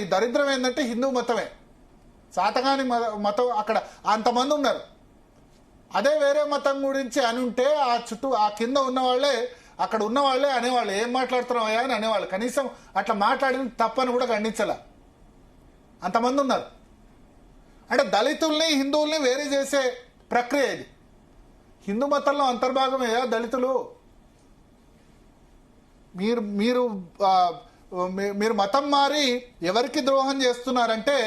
ఈ దరిద్రం ఏంటంటే హిందూ మతమే, శాతగాని మతం అక్కడ అంతమంది ఉన్నారు. అదే వేరే మతం గురించి అని ఉంటే ఆ కింద ఉన్నవాళ్లే, అక్కడ ఉన్నవాళ్లే అనేవాళ్ళు, ఏం మాట్లాడుతున్నావా అని అనేవాళ్ళు. కనీసం అట్లా మాట్లాడిన తప్పని కూడా ఖండించాల, అంతమంది ఉన్నారు. అంటే దళితుల్ని హిందువుల్ని వేరే చేసే ప్రక్రియ ఇది. హిందూ మతంలో అంతర్భాగమయ్యా దళితులు. మీరు మతం మారి ఎవరికి ద్రోహం చేస్తున్నారంటే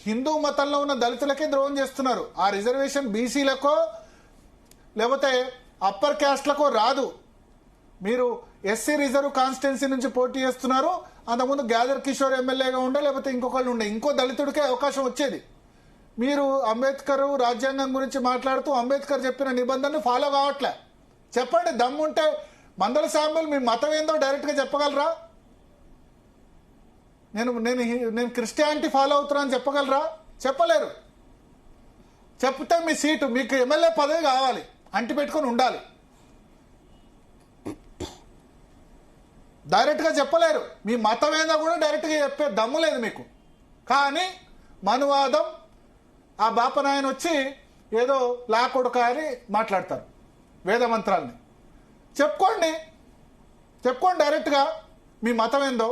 హిందూ మతంలో ఉన్న దళితులకే ద్రోహం చేస్తున్నారు. ఆ రిజర్వేషన్ బీసీలకో లేకపోతే అప్పర్ క్యాస్ట్లకో రాదు. మీరు ఎస్సీ రిజర్వ్ కాన్స్టిట్యున్సీ నుంచి పోటీ చేస్తున్నారు. అంతకుముందు గ్యాదర్ కిషోర్ ఎమ్మెల్యేగా ఉండే, లేకపోతే ఇంకొకళ్ళు ఉండే, ఇంకో దళితుడికే అవకాశం వచ్చేది. మీరు అంబేద్కర్ రాజ్యాంగం గురించి మాట్లాడుతూ అంబేద్కర్ చెప్పిన నిబంధనలు ఫాలో కావట్లే. చెప్పండి, దమ్ముంటే మందల శామ్యూల్ మీ మతం ఏందో డైరెక్ట్ గా చెప్పగలరా? నేను క్రిస్టియానిటీ ఫాలో అవుతున్నా అని చెప్పగలరా? చెప్పలేరు. చెప్తే మీ సీటు, మీకు ఎమ్మెల్యే పదవి కావాలి, అంటి పెట్టుకొని ఉండాలి. డైరెక్ట్ గా చెప్పలేరు. మీ మతం ఏందో కూడా డైరెక్ట్ గా చెప్పే దమ్ము లేదు మీకు. కానీ మనువాదం, ఆ బాపనాయన వచ్చి ఏదో లా కొడుక అని మాట్లాడతారు, వేద మంత్రాలని. చెప్పుకోండి డైరెక్ట్ గా మీ మతం ఏందో.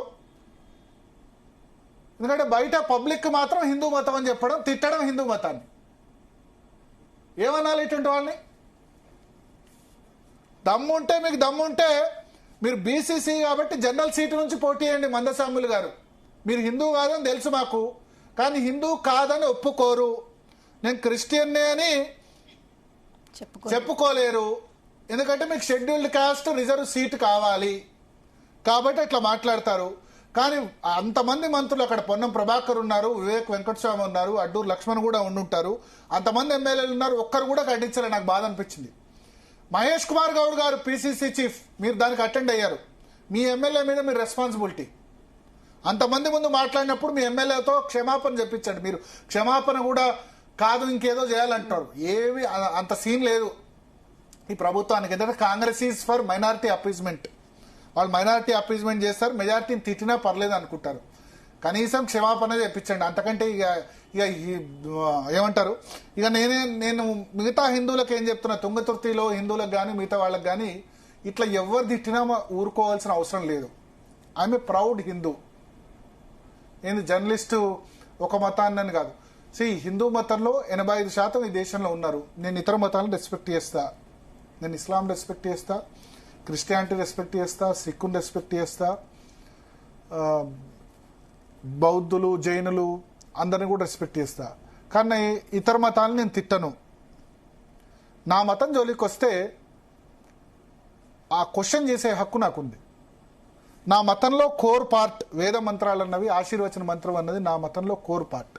ఎందుకంటే బయట పబ్లిక్ మాత్రం హిందూ మతం అని చెప్పడం, తిట్టడం హిందూ మతాన్ని. ఏమనాలి ఇటువంటి వాళ్ళని? దమ్ముంటే, మీకు దమ్ముంటే మీరు బీసీసీ కాబట్టి జనరల్ సీటు నుంచి పోటీ చేయండి మందల శామ్యూల్ గారు. మీరు హిందూ కాదని తెలుసు మాకు, కానీ హిందూ కాదని ఒప్పుకోరు. నేను క్రిస్టియన్నే అని చెప్పుకోలేరు. ఎందుకంటే మీకు షెడ్యూల్డ్ కాస్ట్ రిజర్వ్ సీట్ కావాలి కాబట్టి అట్లా మాట్లాడతారు. కానీ అంతమంది మంత్రులు అక్కడ పొన్నం ప్రభాకర్ ఉన్నారు, వివేక్ వెంకటస్వామి ఉన్నారు, అడ్డూరు లక్ష్మణ్ కూడా ఉండుంటారు, అంతమంది ఎమ్మెల్యేలు ఉన్నారు, ఒక్కరు కూడా ఖండించలే. నాకు బాధ అనిపించింది. మహేష్ కుమార్ గౌడ్ గారు పిసిసి చీఫ్, మీరు దానికి అటెండ్ అయ్యారు. మీ ఎమ్మెల్యే మీద మీరు రెస్పాన్సిబిలిటీ. అంతమంది ముందు మాట్లాడినప్పుడు మీ ఎమ్మెల్యేతో క్షమాపణ చెప్పించండి. మీరు క్షమాపణ కూడా కాదు ఇంకేదో చేయాలంటారు. ఏవి అంత సీన్ లేదు ఈ ప్రభుత్వానికి. ఎందుకంటే Congress is for minority appeasement. వాళ్ళు మైనారిటీ అపీజ్మెంట్ చేస్తారు, మెజారిటీని తిట్టినా పర్లేదు అనుకుంటారు. కనీసం క్షమాపణ చెప్పించండి. అంతకంటే ఇక ఇక ఏమంటారు, ఇక నేను మిగతా హిందువులకు ఏం చెప్తున్నా, తుంగతుర్తిలో హిందువులకు కానీ మిగతా వాళ్ళకి కానీ ఇట్లా ఎవరు తిట్టినా ఊరుకోవాల్సిన అవసరం లేదు. I'm a proud Hindu. నేను జర్నలిస్టు ఒక మతాన్ని కాదు. హిందూ మతంలో 85% ఈ దేశంలో ఉన్నారు. నేను ఇతర మతాలను రెస్పెక్ట్ చేస్తా. నేను ఇస్లాం రెస్పెక్ట్ చేస్తా, క్రిస్టియానిటీ రెస్పెక్ట్ చేస్తా, సిక్కుని రెస్పెక్ట్ చేస్తా, బౌద్ధులు, జైనులు అందరిని కూడా రెస్పెక్ట్ చేస్తా. కానీ ఇతర మతాలను నేను తిట్టను. నా మతం జోలికి వస్తే ఆ క్వశ్చన్ చేసే హక్కు నాకుంది. నా మతంలో కోర్ పార్ట్ వేద మంత్రాలు అన్నవి, ఆశీర్వచన మంత్రం అన్నది నా మతంలో కోర్ పార్ట్.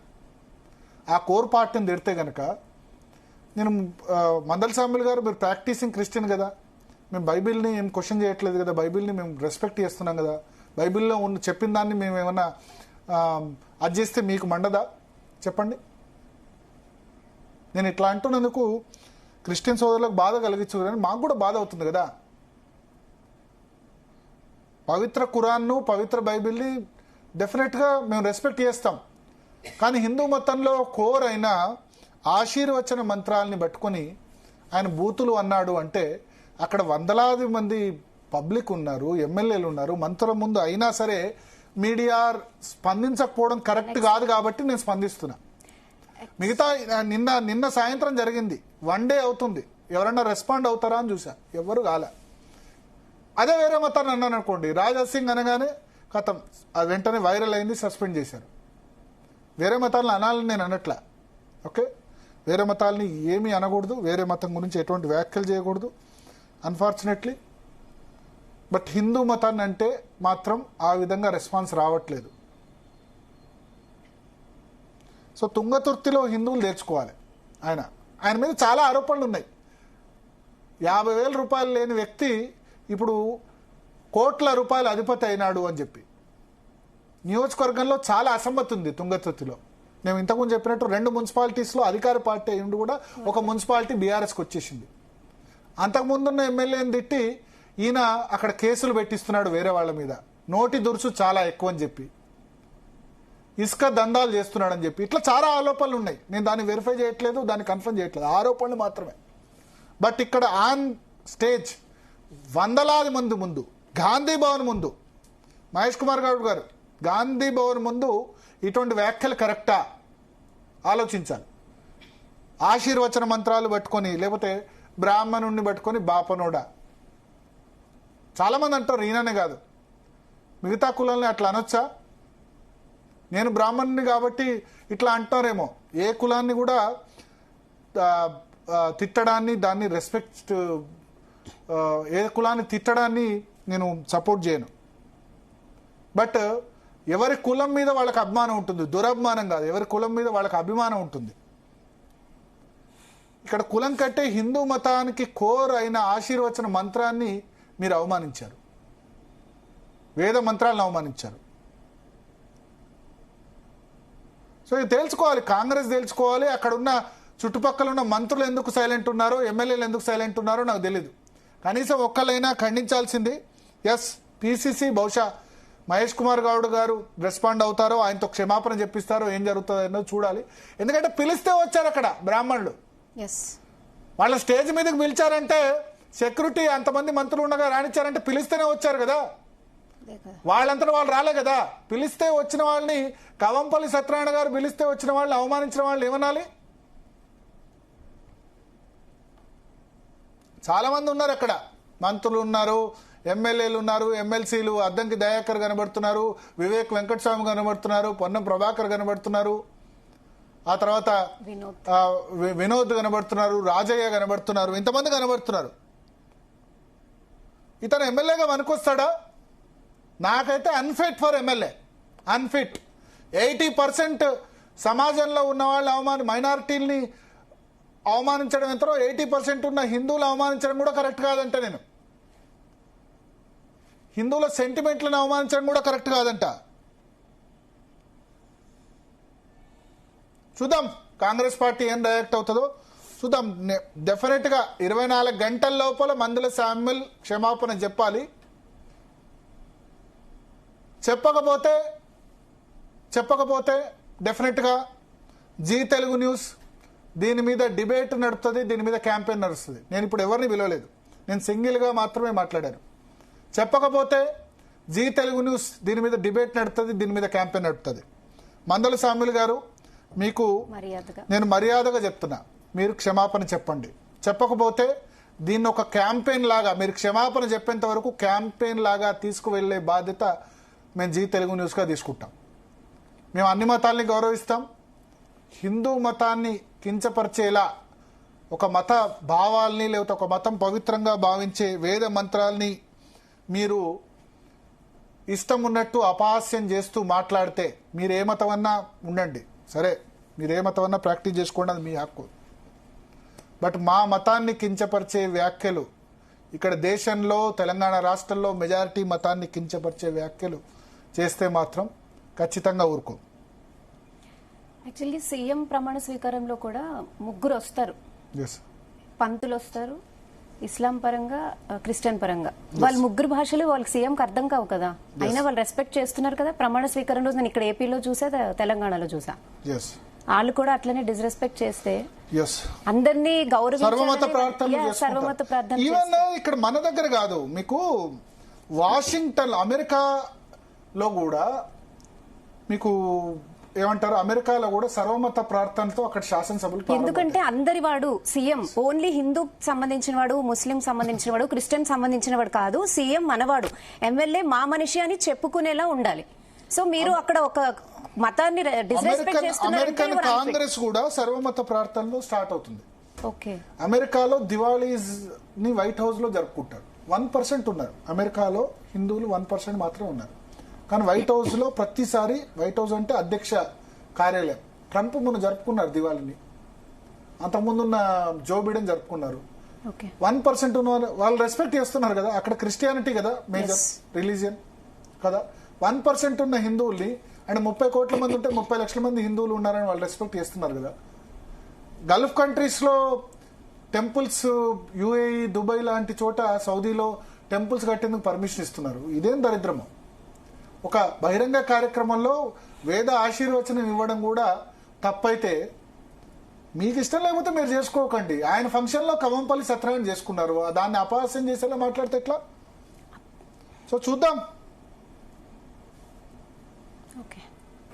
ఆ కోర్ పార్ట్ని తిడితే గనక నేను మందల సాంబల్ గారు, మీరు ప్రాక్టీసింగ్ క్రిస్టియన్ కదా, మేము బైబిల్ని ఏం క్వశ్చన్ చేయట్లేదు కదా, బైబిల్ని మేము రెస్పెక్ట్ చేస్తున్నాం కదా, బైబిల్లో ఉన్న చెప్పిన దాన్ని మేము ఏమన్నా అది చేస్తే మీకు మండదా చెప్పండి. నేను ఇట్లా అంటున్నందుకు క్రిస్టియన్ సోదరులకు బాధ కలిగించు, కానీ మాకు కూడా బాధ అవుతుంది కదా. పవిత్ర ఖురాన్ను, పవిత్ర బైబిల్ని డెఫినెట్గా మేము రెస్పెక్ట్ చేస్తాం. కానీ హిందూ మతంలో కోర్ అయిన ఆశీర్వచన మంత్రాలని పట్టుకొని ఆయన బూతులు అన్నాడు అంటే అక్కడ వందలాది మంది పబ్లిక్ ఉన్నారు, ఎమ్మెల్యేలు ఉన్నారు, మంత్రం ముందు అయినా సరే మీడియా స్పందించకపోవడం కరెక్ట్ కాదు కాబట్టి నేను స్పందిస్తున్నా. మిగతా నిన్న సాయంత్రం జరిగింది, 1 డే అవుతుంది, ఎవరన్నా రెస్పాండ్ అవుతారా అని చూసా, ఎవరు కాలే. అదే వేరే మతాన్ని అన్నాను అనుకోండి, రాజా సింగ్ అనగానే కథం, అది వెంటనే వైరల్ అయింది, సస్పెండ్ చేశారు. వేరే మతాలను అనాలని నేను అనట్లా, ఓకే, వేరే మతాలని ఏమీ అనకూడదు, వేరే మతం గురించి ఎటువంటి వ్యాఖ్యలు చేయకూడదు అన్ఫార్చునేట్లీ. బట్ హిందూ మతాన్ని అంటే మాత్రం ఆ విధంగా రెస్పాన్స్ రావట్లేదు. సో తుంగతుర్తిలో హిందువులు తెచ్చుకోవాలి. ఆయన మీద చాలా ఆరోపణలు ఉన్నాయి. 50,000 రూపాయలు లేని వ్యక్తి ఇప్పుడు కోట్ల రూపాయల అధిపతి అయినాడు అని చెప్పి. నియోజకవర్గంలో చాలా అసమ్మతి ఉంది తుంగతుర్తిలో. నేను ఇంతకుముందు చెప్పినట్టు 2 మున్సిపాలిటీస్లో అధికార పార్టీ అయ్యిండు కూడా ఒక మున్సిపాలిటీ బీఆర్ఎస్కి వచ్చేసింది. అంతకుముందున్న ఎమ్మెల్యేని తిట్టి ఈయన అక్కడ కేసులు పెట్టిస్తున్నాడు వేరే వాళ్ళ మీద, నోటి దురుసు చాలా ఎక్కువ అని చెప్పి, ఇసుక దందాలు చేస్తున్నాడని చెప్పి, ఇట్లా చాలా ఆరోపణలు ఉన్నాయి. నేను దాన్ని వెరిఫై చేయట్లేదు, దాన్ని కన్ఫర్మ్ చేయట్లేదు, ఆరోపణలు మాత్రమే. బట్ ఇక్కడ ఆన్ స్టేజ్ వందలాది మంది ముందు, గాంధీ భవన్ ముందు, మహేష్ కుమార్ గౌడ్ గారు గాంధీ భవన్ ముందు ఇటువంటి వ్యాఖ్యలు కరెక్టా ఆలోచించాలి. ఆశీర్వచన మంత్రాలు పట్టుకొని, లేకపోతే బ్రాహ్మణుణ్ణి పట్టుకొని బాపనోడా, చాలామంది అంటారు, ఈయననే కాదు మిగతా కులాలని అట్లా అనొచ్చా? నేను బ్రాహ్మణుని కాబట్టి ఇట్లా అంటారేమో. ఏ కులాన్ని కూడా తిట్టడాన్ని, దాన్ని రెస్పెక్ట్, ఏ కులాన్ని తిట్టడాన్ని నేను సపోర్ట్ చేయను. బట్ ఎవరి కులం మీద వాళ్ళకి అభిమానం ఉంటుంది, దురభిమానం కాదు, ఎవరి కులం మీద వాళ్ళకి అభిమానం ఉంటుంది. ఇక్కడ కులం కంటే హిందూ మతానికి కోర్ అయిన ఆశీర్వచన మంత్రాన్ని మీరు అవమానించారు, వేద మంత్రాలను అవమానించారు. సో ఇది తెలుసుకోవాలి, కాంగ్రెస్ తెలుసుకోవాలి. అక్కడ ఉన్న చుట్టుపక్కల ఉన్న మంత్రులు ఎందుకు సైలెంట్ ఉన్నారో, ఎమ్మెల్యేలు ఎందుకు సైలెంట్ ఉన్నారో నాకు తెలీదు. కనీసం ఒక్కళ్ళైనా ఖండించాల్సింది. ఎస్, పిసిసి బహుశా మహేష్ కుమార్ గౌడ్ గారు రెస్పాండ్ అవుతారో, ఆయనతో క్షమాపణ చెప్పిస్తారో, ఏం జరుగుతుందో అన్నది చూడాలి. ఎందుకంటే పిలిస్తే వచ్చారు అక్కడ బ్రాహ్మణులు, వాళ్ళ స్టేజ్ మీదకి పిలిచారంటే సెక్యూరిటీ అంతమంది మంత్రులు ఉండగా రానిచ్చారంటే పిలిస్తేనే వచ్చారు కదా, వాళ్ళంతా వాళ్ళు రాలే కదా. పిలిస్తే వచ్చిన వాళ్ళని, కవంపల్లి సత్యనారాయణ గారు పిలిస్తే వచ్చిన వాళ్ళని అవమానించిన వాళ్ళు ఏమనాలి? చాలా మంది ఉన్నారు అక్కడ, మంత్రులు ఉన్నారు, ఎమ్మెల్యేలు ఉన్నారు, ఎమ్మెల్సీలు, అద్దంకి దయాకర్ కనబడుతున్నారు, వివేక్ వెంకటస్వామి కనబడుతున్నారు, పొన్నం ప్రభాకర్ కనబడుతున్నారు, ఆ తర్వాత వినోద్ కనబడుతున్నారు, రాజయ్య కనబడుతున్నారు, ఇంతమంది కనబడుతున్నారు. ఇతను ఎమ్మెల్యేగా వనుకొస్తాడా? నాకైతే అన్ఫిట్ ఫర్ ఎమ్మెల్యే, అన్ఫిట్. 80% సమాజంలో ఉన్న వాళ్ళు మైనారిటీల్ని అవమానించడం ఎంతరో 80% ఉన్న హిందువులు అవమానించడం కూడా కరెక్ట్ కాదంట. నేను హిందువుల సెంటిమెంట్లను అవమానించడం కూడా కరెక్ట్ కాదంట. చూద్దాం కాంగ్రెస్ పార్టీ ఏం రియాక్ట్ అవుతుందో చూద్దాం. డెఫినెట్ గా 24 గంటల లోపల మందుల శామ్యుల్ క్షమాపణ చెప్పాలి. చెప్పకపోతే డెఫినెట్ గా జీ తెలుగు న్యూస్ దీని మీద డిబేట్ నడుపుతుంది, దీని మీద క్యాంపెయిన్ నడుస్తుంది. నేను ఇప్పుడు ఎవరిని పిలవలేదు, నేను సింగిల్ గా మాత్రమే మాట్లాడాను. చెప్పకపోతే జీ తెలుగు న్యూస్ దీని మీద డిబేట్ నడుపుతుంది, దీని మీద క్యాంపెయిన్ నడుపుతుంది. మందల శామ్యుల్ గారు, మీకు నేను మర్యాదగా చెప్తున్నా, మీరు క్షమాపణ చెప్పండి. చెప్పకపోతే దీన్ని ఒక క్యాంపెయిన్ లాగా, మీరు క్షమాపణ చెప్పేంత వరకు క్యాంపెయిన్ లాగా తీసుకువెళ్లే బాధ్యత మేము జీ తెలుగు న్యూస్గా తీసుకుంటాం. మేము అన్ని మతాల్ని గౌరవిస్తాం. హిందూ మతాన్ని కించపరిచేలా ఒక మత భావాల్ని లేకపోతే ఒక మతం పవిత్రంగా భావించే వేద మంత్రాల్ని మీరు ఇష్టం ఉన్నట్టు అపహాస్యం చేస్తూ మాట్లాడితే, మీరు ఏ మతం అన్నా ఉండండి, సరే మీరు ఏ మతం అన్నా ప్రాక్టీస్ చేసుకోండి, అది మీ హక్కు. బట్ మా మతాన్ని కించపరిచే వ్యాఖ్యలు, ఇక్కడ దేశంలో తెలంగాణ రాష్ట్రంలో మెజారిటీ మతాన్ని కించపరిచే వ్యాఖ్యలు చేస్తే మాత్రం ఖచ్చితంగా ఊరుకో. యాక్చువల్లీ సీఎం ప్రమాణ స్వీకారంలో కూడా ముగ్గురు వస్తారు, పంతులు వస్తారు, ఇస్లాం పరంగా క్రిస్టియన్ పరంగా. వాళ్ళ ముగ్గురు భాషలు వాళ్ళకి సీఎంకి అర్థం కావు కదా, అయినా వాళ్ళు రెస్పెక్ట్ చేస్తున్నారు కదా. ప్రమాణ స్వీకారం రోజు నేను ఇక్కడ ఏపీలో చూసా, తెలంగాణలో చూసా, వాళ్ళు కూడా అట్లనే డిస్రెస్పెక్ట్ చేస్తే అందరినీ సర్వమత ప్రార్థన. ఈవెన్ ఇక్కడ మన దగ్గర కాదు, మీకు వాషింగ్టన్ అమెరికాలో కూడా మీకు ఏమంటారు, అమెరికాలో కూడా సర్వమత ప్రార్థనతో అక్కడ శాసనసభలు. ఎందుకంటే అందరి వాడు సీఎం ఓన్లీ హిందూ సంబంధించిన వాడు, ముస్లిం సంబంధించిన వాడు, క్రిస్టియన్ సంబంధించిన వాడు కాదు. సీఎం మనవాడు, ఎమ్మెల్యే మా మనిషి అని చెప్పుకునేలా ఉండాలి. సో మీరు అక్కడ ఒక మతాన్ని డిస్రెస్పెక్ట్ చేస్తున్నారు. అమెరికన్ కాంగ్రెస్ కూడా సర్వమత ప్రార్థనలో స్టార్ట్ అవుతుంది. అమెరికాలో దివాళీస్ ని వైట్ హౌస్ లో జరుపుకుంటారు. 1% ఉన్నారు అమెరికాలో హిందువులు, 1% మాత్రమే ఉన్నారు. కానీ వైట్ హౌస్ లో ప్రతిసారి, వైట్ హౌస్ అంటే అధ్యక్ష కార్యాలయం, ట్రంప్ మొన్న జరుపుకున్నారు దివాళీని, అంతకుముందున్న జో బిడెన్ జరుపుకున్నారు. 1% ఉన్న వాళ్ళు రెస్పెక్ట్ చేస్తున్నారు కదా. అక్కడ క్రిస్టియానిటీ కదా మేజర్ రిలీజియన్ కదా. 1% ఉన్న హిందువుల్ని, అంటే 30 కోట్ల మంది ఉంటే 30 లక్షల మంది హిందువులు ఉన్నారని వాళ్ళు రెస్పెక్ట్ చేస్తున్నారు కదా. గల్ఫ్ కంట్రీస్ లో టెంపుల్స్, యుఏఈ, దుబాయ్ లాంటి చోట, సౌదీలో టెంపుల్స్ కట్టేందుకు పర్మిషన్ ఇస్తున్నారు. ఇదేం దరిద్రము. ఒక బహిరంగ కార్యక్రమంలో వేద ఆశీర్వచనం ఇవ్వడం కూడా తప్పైతే మీకు ఇష్టం లేకపోతే మీరు చేసుకోకండి. ఆయన ఫంక్షన్ లో కవంపల్లి సత్యనారాయణ చేసుకున్నారు, దాన్ని అపహాస్యం చేసేలా మాట్లాడితే ఎట్లా? సో చూద్దాం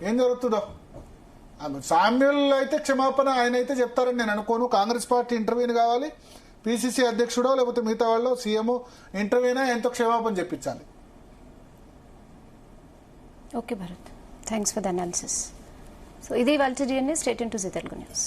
ఏం జరుగుతుందో. శామ్యుల్ అయితే క్షమాపణ ఆయన అయితే చెప్తారని నేను అనుకోను. కాంగ్రెస్ పార్టీ ఇంటర్వ్యూని కావాలి, పిసిసి అధ్యక్షుడో లేకపోతే మిగతా వాళ్ళు సీఎం ఇంటర్వ్యూనా ఎంతో క్షమాపణ చెప్పించాలి. Okay Bharat, thanks for the analysis. So ఇది వాళ్ళ DNA. State into Zee Telugu news.